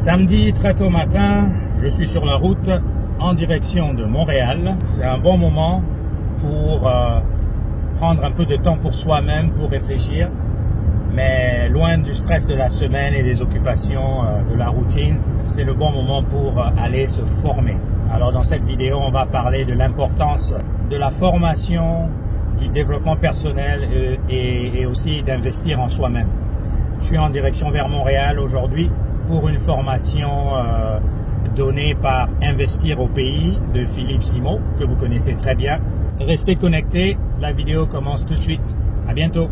Samedi, très tôt matin, je suis sur la route en direction de Montréal. C'est un bon moment pour prendre un peu de temps pour soi-même, pour réfléchir. Mais loin du stress de la semaine et des occupations de la routine, c'est le bon moment pour aller se former. Alors dans cette vidéo, on va parler de l'importance de la formation, du développement personnel et aussi d'investir en soi-même. Je suis en direction vers Montréal aujourd'hui pour une formation donnée par Investir au pays de Philippe Simot, que vous connaissez très bien. Restez connectés, la vidéo commence tout de suite. À bientôt.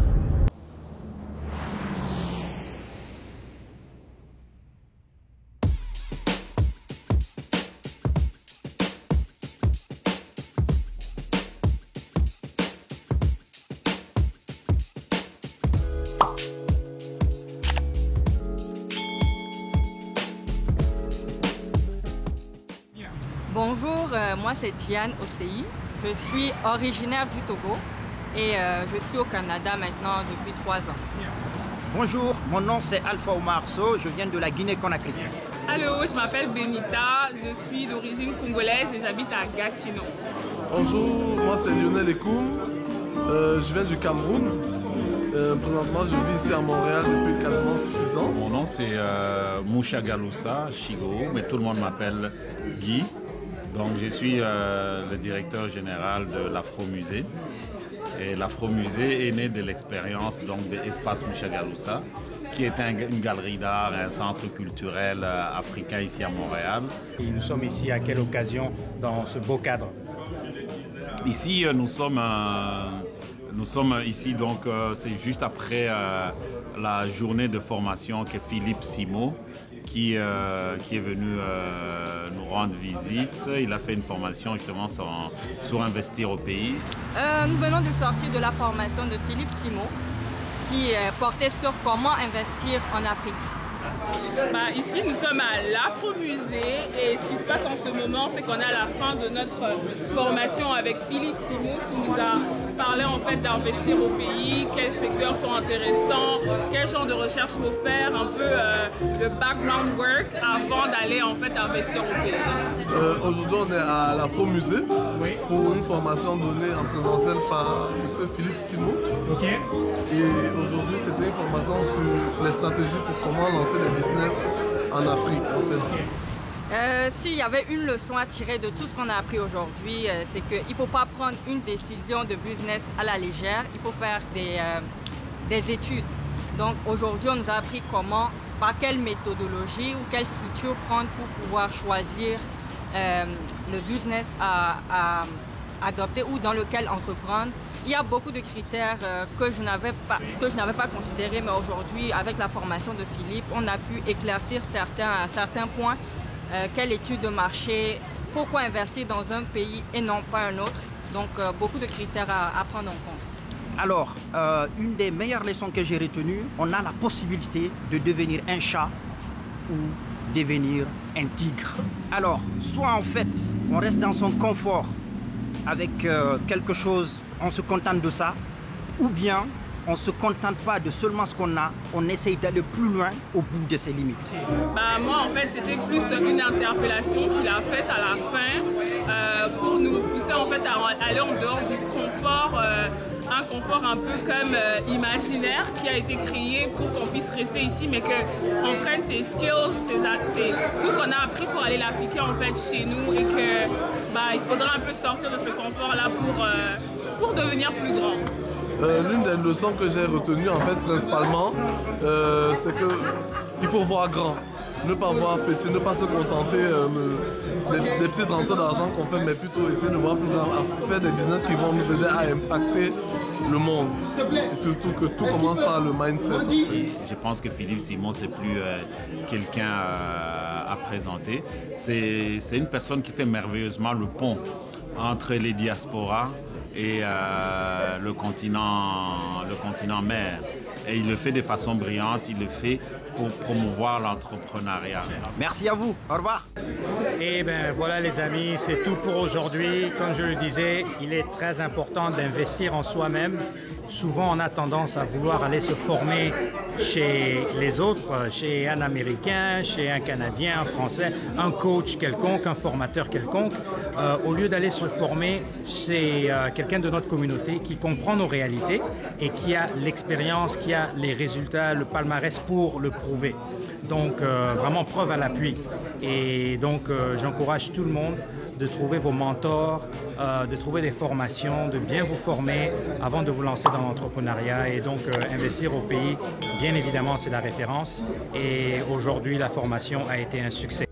Bonjour, moi c'est Diane Osei, je suis originaire du Togo et je suis au Canada maintenant depuis 3 ans. Bonjour, mon nom c'est Alpha Omar So, je viens de la Guinée-Conakry. Allô, je m'appelle Benita, je suis d'origine congolaise et j'habite à Gatineau. Bonjour, moi c'est Lionel Ekoum, je viens du Cameroun. Présentement, je vis ici à Montréal depuis quasiment 6 ans. Mon nom c'est Moucha Galoussa Chigo, mais tout le monde m'appelle Guy. Donc je suis le directeur général de l'Afro-Musée. Et l'Afro-Musée est né de l'expérience de l'Espace Moucha Galoussa, qui est une galerie d'art, un centre culturel africain ici à Montréal. Et nous sommes ici à quelle occasion dans ce beau cadre? Ici, nous sommes ici, donc c'est juste après la journée de formation que Philippe Simot, qui est venu nous rendre visite. Il a fait une formation justement sur Investir au pays. Nous venons de sortir de la formation de Philippe Simot qui portait sur comment investir en Afrique. Ici, nous sommes à l'Afro-Musée et ce qui se passe en ce moment, c'est qu'on est à la fin de notre formation avec Philippe Simot qui nous a parlé en fait d'investir au pays, quels secteurs sont intéressants, quel genre de recherche il faut faire, un peu de background work avant d'aller en fait investir au pays. Aujourd'hui, on est à l'Afro-Musée pour une formation donnée en présentiel par M. Philippe Simot. Okay. Et aujourd'hui, c'était une formation sur les stratégies pour comment lancer les business en Afrique en fait. S'il y avait une leçon à tirer de tout ce qu'on a appris aujourd'hui, c'est qu'il ne faut pas prendre une décision de business à la légère, il faut faire des études. Donc aujourd'hui, on nous a appris par quelle méthodologie ou quelle structure prendre pour pouvoir choisir le business à adopter ou dans lequel entreprendre. Il y a beaucoup de critères que je n'avais pas considérés, mais aujourd'hui, avec la formation de Philippe, on a pu éclaircir certains points. Quelle étude de marché, pourquoi investir dans un pays et non pas un autre. Donc, beaucoup de critères à prendre en compte. Alors, une des meilleures leçons que j'ai retenues, on a la possibilité de devenir un chat ou devenir un tigre. Alors, soit en fait, on reste dans son confort avec quelque chose, on se contente de ça, ou bien on ne se contente pas de seulement ce qu'on a, on essaye d'aller plus loin au bout de ses limites. Moi, en fait, c'était plus une interpellation qu'il a faite à la fin pour nous pousser en fait à aller en dehors du confort, un confort un peu comme imaginaire qui a été créé pour qu'on puisse rester ici, mais qu'on prenne ses skills, tout ce qu'on a appris pour aller l'appliquer en fait chez nous et que il faudra un peu sortir de ce confort-là pour devenir plus grand. L'une des leçons que j'ai retenues en fait principalement, c'est qu'il faut voir grand, ne pas voir petit, ne pas se contenter des petites rentrées d'argent qu'on fait, mais plutôt essayer de voir plus grand, à faire des business qui vont nous aider à impacter le monde. Et surtout que tout commence par le mindset. Je pense que Philippe Simot, c'est plus quelqu'un à présenter. C'est une personne qui fait merveilleusement le pont entre les diasporas et le continent mère. Et il le fait de façon brillante, il le fait pour promouvoir l'entrepreneuriat. Merci à vous, au revoir. Et bien voilà les amis, c'est tout pour aujourd'hui. Comme je le disais, il est très important d'investir en soi-même souvent on a tendance à vouloir aller se former chez les autres, chez un Américain, chez un Canadien, un Français, un coach quelconque, un formateur quelconque, au lieu d'aller se former chez quelqu'un de notre communauté qui comprend nos réalités et qui a l'expérience, qui a les résultats, le palmarès pour le prouver. Donc vraiment preuve à l'appui. Et donc j'encourage tout le monde de trouver vos mentors, de trouver des formations, de bien vous former avant de vous lancer dans l'entrepreneuriat et donc investir au pays. Bien évidemment, c'est la référence et aujourd'hui, la formation a été un succès.